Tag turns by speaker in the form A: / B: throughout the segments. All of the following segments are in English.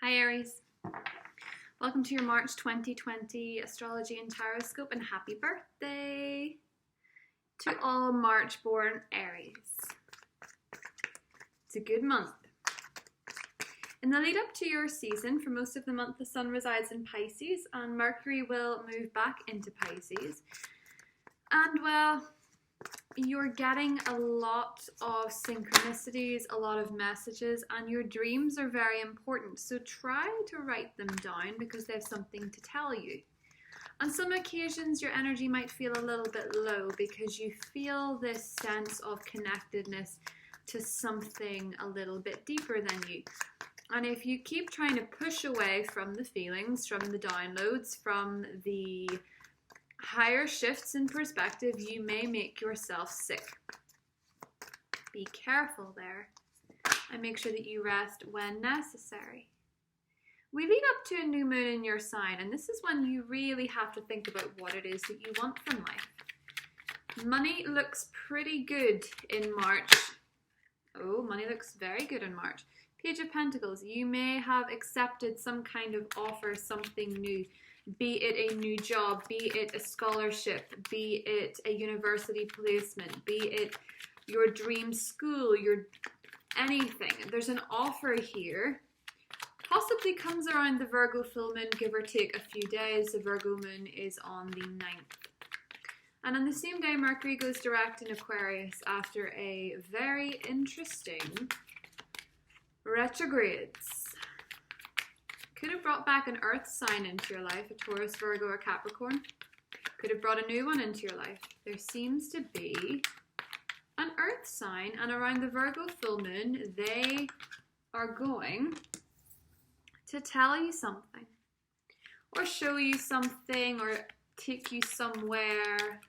A: Hi Aries, welcome to your March 2020 Astrology and Tarot and happy birthday to all March born Aries. It's a good month. In the lead up to your season, for most of the month the Sun resides in Pisces and Mercury will move back into Pisces. And well, you're getting a lot of synchronicities, a lot of messages, and your dreams are very important. So try to write them down because they have something to tell you. On some occasions, your energy might feel a little bit low because you feel this sense of connectedness to something a little bit deeper than you. And if you keep trying to push away from the feelings, from the downloads, from the higher shifts in perspective, you may make yourself sick. Be careful there and make sure that you rest when necessary. We lead up to a new moon in your sign, and this is when you really have to think about what it is that you want from life. Money looks pretty good in March. Oh, money looks very good in March. Page of Pentacles, you may have accepted some kind of offer, something new. Be it a new job, be it a scholarship, be it a university placement, be it your dream school, your anything. There's an offer here. Possibly comes around the Virgo full moon, give or take a few days. The Virgo moon is on the 9th. And on the same day, Mercury goes direct in Aquarius after a very interesting retrogrades. Could have brought back an earth sign into your life, a Taurus, Virgo, or Capricorn. Could have brought a new one into your life. There seems to be an earth sign, and around the Virgo full moon, they are going to tell you something, or show you something, or take you somewhere,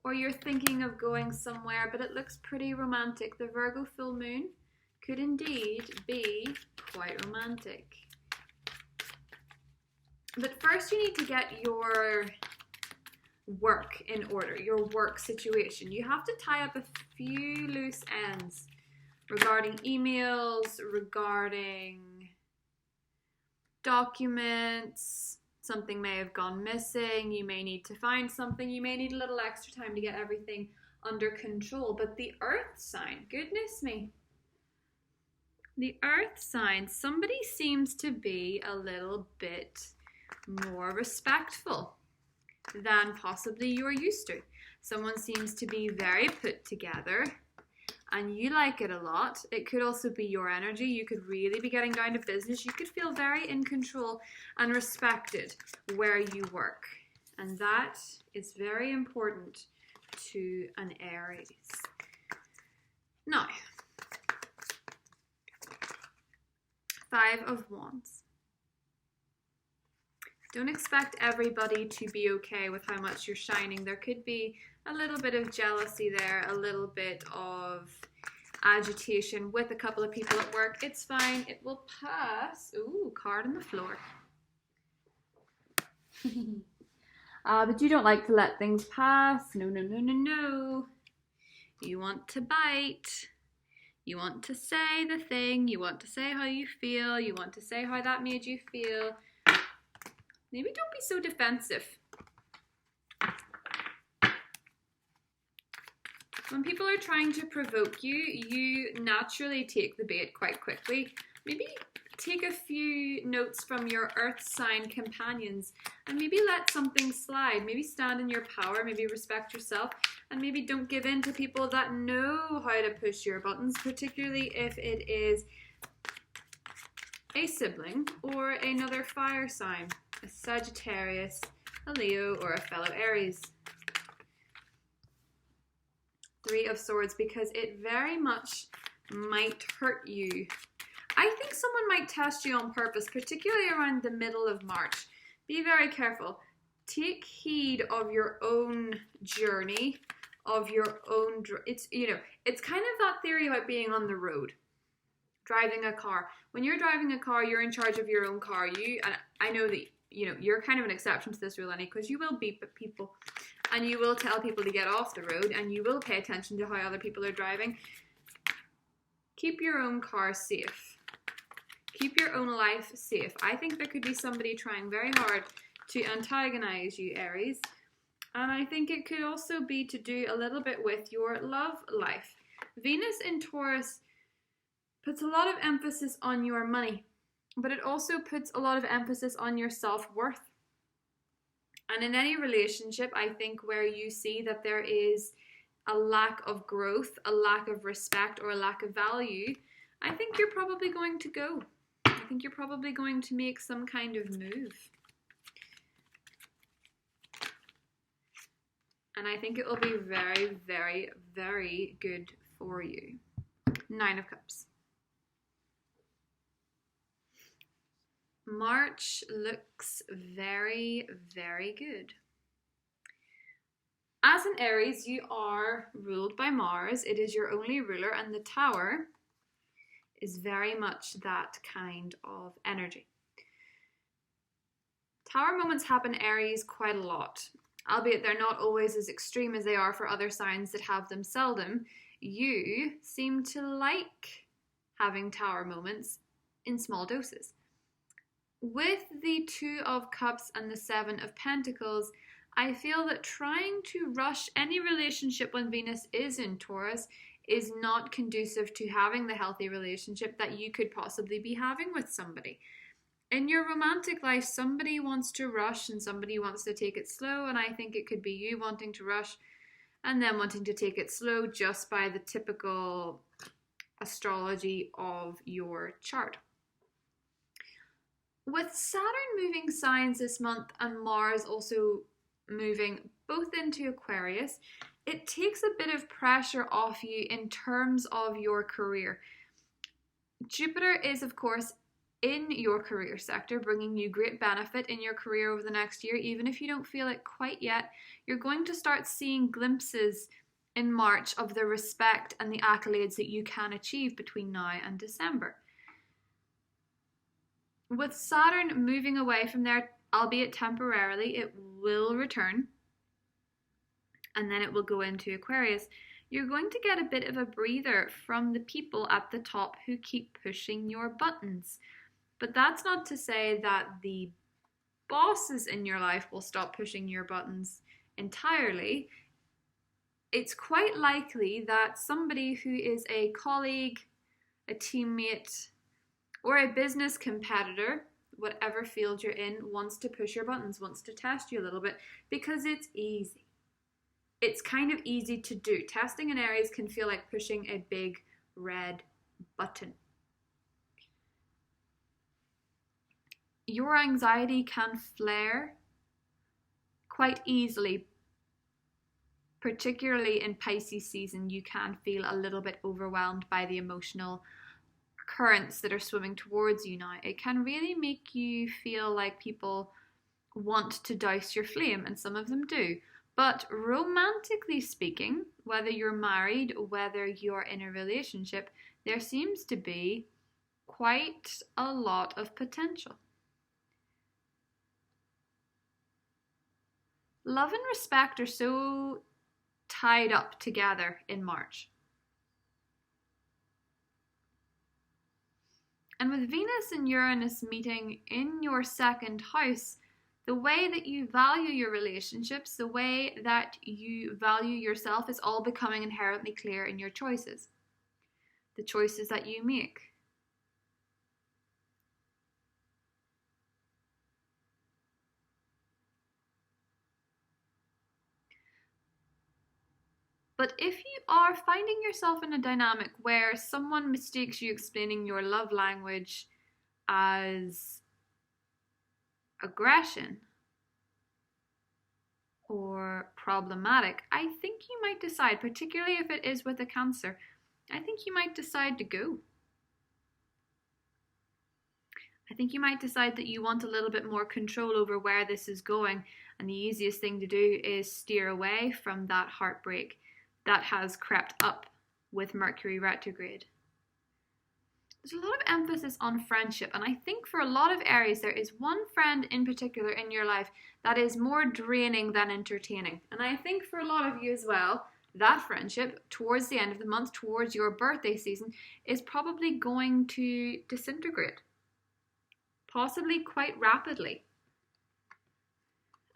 A: or you're thinking of going somewhere, but it looks pretty romantic. The Virgo full moon could indeed be quite romantic. But first you need to get your work in order, your work situation. You have to tie up a few loose ends regarding emails, regarding documents. Something may have gone missing. You may need to find something. You may need a little extra time to get everything under control. But the earth sign, goodness me. The earth sign, somebody seems to be a little bit more respectful than possibly you're used to. Someone seems to be very put together and you like it a lot. It could also be your energy. You could really be getting down to business. You could feel very in control and respected where you work. And that is very important to an Aries. Now, 5 of Wands. Don't expect everybody to be okay with how much you're shining. There could be a little bit of jealousy there, a little bit of agitation with a couple of people at work. It's fine. It will pass. Ooh, card on the floor. But you don't like to let things pass. No, no, no, no, no. You want to bite. You want to say the thing. You want to say how you feel. You want to say how that made you feel. Maybe don't be so defensive. When people are trying to provoke you, you naturally take the bait quite quickly. Maybe take a few notes from your earth sign companions and maybe let something slide. Maybe stand in your power, maybe respect yourself, and maybe don't give in to people that know how to push your buttons, particularly if it is a sibling or another fire sign. A Sagittarius, a Leo, or a fellow Aries. 3 of Swords, because it very much might hurt you. I think someone might test you on purpose, particularly around the middle of March. Be very careful. Take heed of your own journey, of your own, it's kind of that theory about being on the road. Driving a car. When you're driving a car, you're in charge of your own car. And I know that you're kind of an exception to this rule, Annie, because you will beep at people and you will tell people to get off the road and you will pay attention to how other people are driving. Keep your own car safe. Keep your own life safe. I think there could be somebody trying very hard to antagonize you, Aries. And I think it could also be to do a little bit with your love life. Venus in Taurus puts a lot of emphasis on your money, but it also puts a lot of emphasis on your self-worth. And in any relationship, I think where you see that there is a lack of growth, a lack of respect, or a lack of value, I think you're probably going to go. I think you're probably going to make some kind of move. And I think it will be very, very, very good for you. 9 of Cups. March looks very, very good. As an Aries, you are ruled by Mars. It is your only ruler, and the Tower is very much that kind of energy. Tower moments happen, Aries, quite a lot. Albeit they're not always as extreme as they are for other signs that have them seldom. You seem to like having Tower moments in small doses. With the 2 of Cups and the 7 of Pentacles, I feel that trying to rush any relationship when Venus is in Taurus is not conducive to having the healthy relationship that you could possibly be having with somebody. In your romantic life, somebody wants to rush and somebody wants to take it slow, and I think it could be you wanting to rush and then wanting to take it slow just by the typical astrology of your chart. With Saturn moving signs this month and Mars also moving both into Aquarius, it takes a bit of pressure off you in terms of your career. Jupiter is, of course, in your career sector, bringing you great benefit in your career over the next year. Even if you don't feel it quite yet, you're going to start seeing glimpses in March of the respect and the accolades that you can achieve between now and December. With Saturn moving away from there, albeit temporarily, it will return, and then it will go into Aquarius. You're going to get a bit of a breather from the people at the top who keep pushing your buttons. But that's not to say that the bosses in your life will stop pushing your buttons entirely. It's quite likely that somebody who is a colleague, a teammate, or a business competitor, whatever field you're in, wants to push your buttons, wants to test you a little bit, because it's easy. It's kind of easy to do. Testing in Aries can feel like pushing a big red button. Your anxiety can flare quite easily, particularly in Pisces season. You can feel a little bit overwhelmed by the emotional currents that are swimming towards you now. It can really make you feel like people want to douse your flame, and some of them do. But romantically speaking, whether you're married, whether you're in a relationship, there seems to be quite a lot of potential. Love and respect are so tied up together in March. And with Venus and Uranus meeting in your 2nd house, the way that you value your relationships, the way that you value yourself is all becoming inherently clear in your choices. The choices that you make. But if you are finding yourself in a dynamic where someone mistakes you explaining your love language as aggression or problematic, I think you might decide, particularly if it is with a Cancer, I think you might decide to go. I think you might decide that you want a little bit more control over where this is going, and the easiest thing to do is steer away from that heartbreak that has crept up with Mercury retrograde. There's a lot of emphasis on friendship, and I think for a lot of Aries, there is one friend in particular in your life that is more draining than entertaining. And I think for a lot of you as well, that friendship towards the end of the month, towards your birthday season, is probably going to disintegrate. possibly quite rapidly.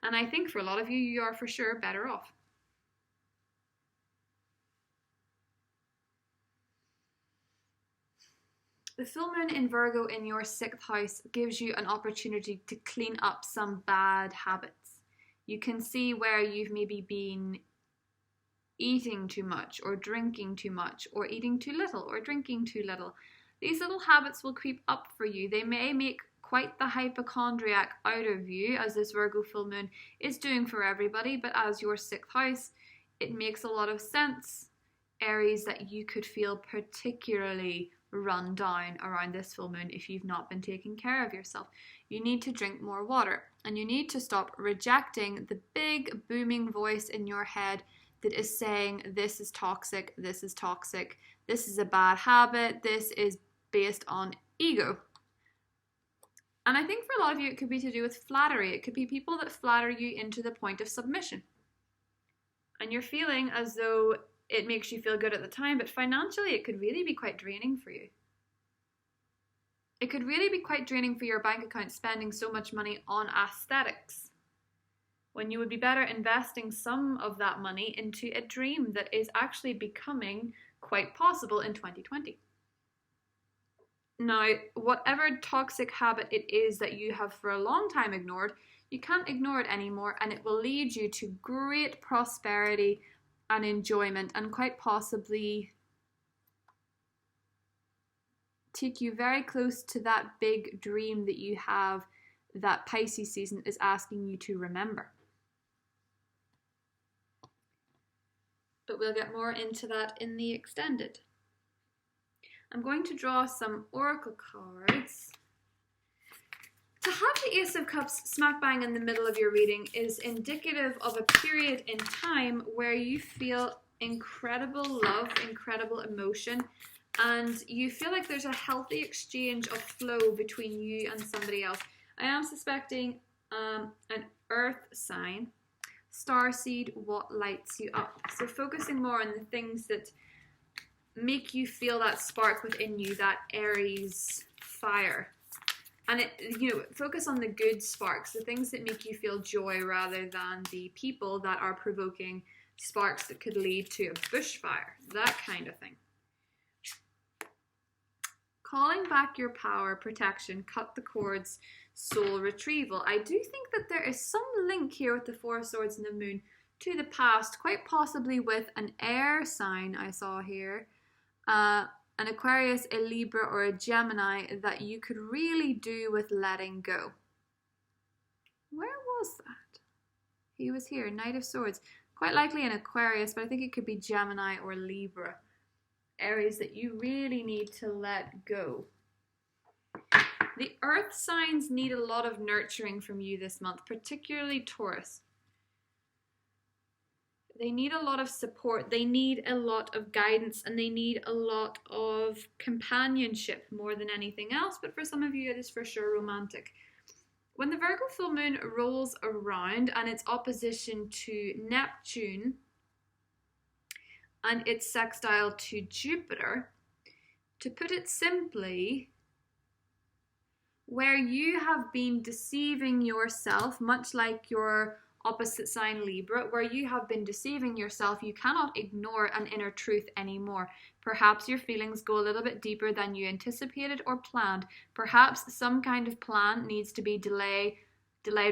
A: And I think for a lot of you, you are for sure better off. The full moon in Virgo in your 6th house gives you an opportunity to clean up some bad habits. You can see where you've maybe been eating too much or drinking too much or eating too little or drinking too little. These little habits will creep up for you. They may make quite the hypochondriac out of you, as this Virgo full moon is doing for everybody, but as your 6th house, it makes a lot of sense, Aries, that you could feel particularly run down around this full moon if you've not been taking care of yourself. You need to drink more water, and you need to stop rejecting the big booming voice in your head that is saying this is toxic, this is toxic, this is a bad habit, this is based on ego. And I think for a lot of you, it could be to do with flattery. It could be people that flatter you into the point of submission. And you're feeling as though it makes you feel good at the time, but financially it could really be quite draining for you. It could really be quite draining for your bank account spending so much money on aesthetics, when you would be better investing some of that money into a dream that is actually becoming quite possible in 2020. Now, whatever toxic habit it is that you have for a long time ignored, you can't ignore it anymore, and it will lead you to great prosperity and enjoyment, and quite possibly take you very close to that big dream that you have that Pisces season is asking you to remember. But we'll get more into that in the extended. I'm going to draw some oracle cards. To have the Ace of Cups smack bang in the middle of your reading is indicative of a period in time where you feel incredible love, incredible emotion, and you feel like there's a healthy exchange of flow between you and somebody else. I am suspecting an earth sign. Starseed, what lights you up? So focusing more on the things that make you feel that spark within you, that Aries fire. And focus on the good sparks, the things that make you feel joy rather than the people that are provoking sparks that could lead to a bushfire, that kind of thing. Calling back your power, protection, cut the cords, soul retrieval. I do think that there is some link here with the 4 of Swords and the Moon to the past, quite possibly with an air sign I saw here. An Aquarius, a Libra, or a Gemini that you could really do with letting go. Where was that? He was here, Knight of Swords. Quite likely an Aquarius, but I think it could be Gemini or Libra. Aries that you really need to let go. The earth signs need a lot of nurturing from you this month, particularly Taurus. They need a lot of support, they need a lot of guidance, and they need a lot of companionship more than anything else, but for some of you it is for sure romantic. When the Virgo full moon rolls around and its opposition to Neptune and its sextile to Jupiter, to put it simply, where you have been deceiving yourself, much like your opposite sign Libra, where you have been deceiving yourself, you cannot ignore an inner truth anymore. Perhaps your feelings go a little bit deeper than you anticipated or planned. Perhaps some kind of plan needs to be delayed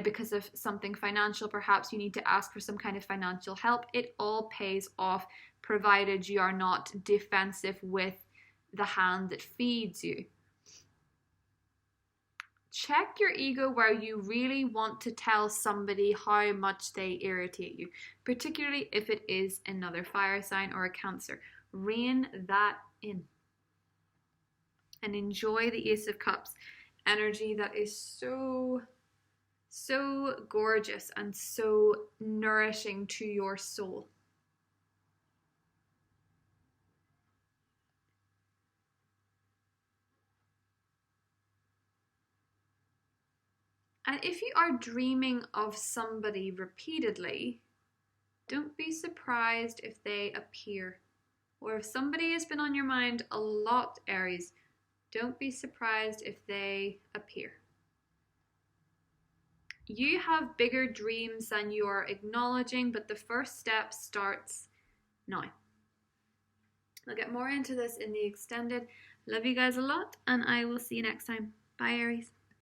A: because of something financial. Perhaps you need to ask for some kind of financial help. It all pays off, provided you are not defensive with the hand that feeds you. Check your ego where you really want to tell somebody how much they irritate you, particularly if it is another fire sign or a Cancer. Rein that in and enjoy the Ace of Cups energy that is so gorgeous and so nourishing to your soul. And if you are dreaming of somebody repeatedly, don't be surprised if they appear. Or if somebody has been on your mind a lot, Aries, don't be surprised if they appear. you have bigger dreams than you are acknowledging, but the first step starts now. I'll get more into this in the extended. Love you guys a lot, and I will see you next time. Bye, Aries.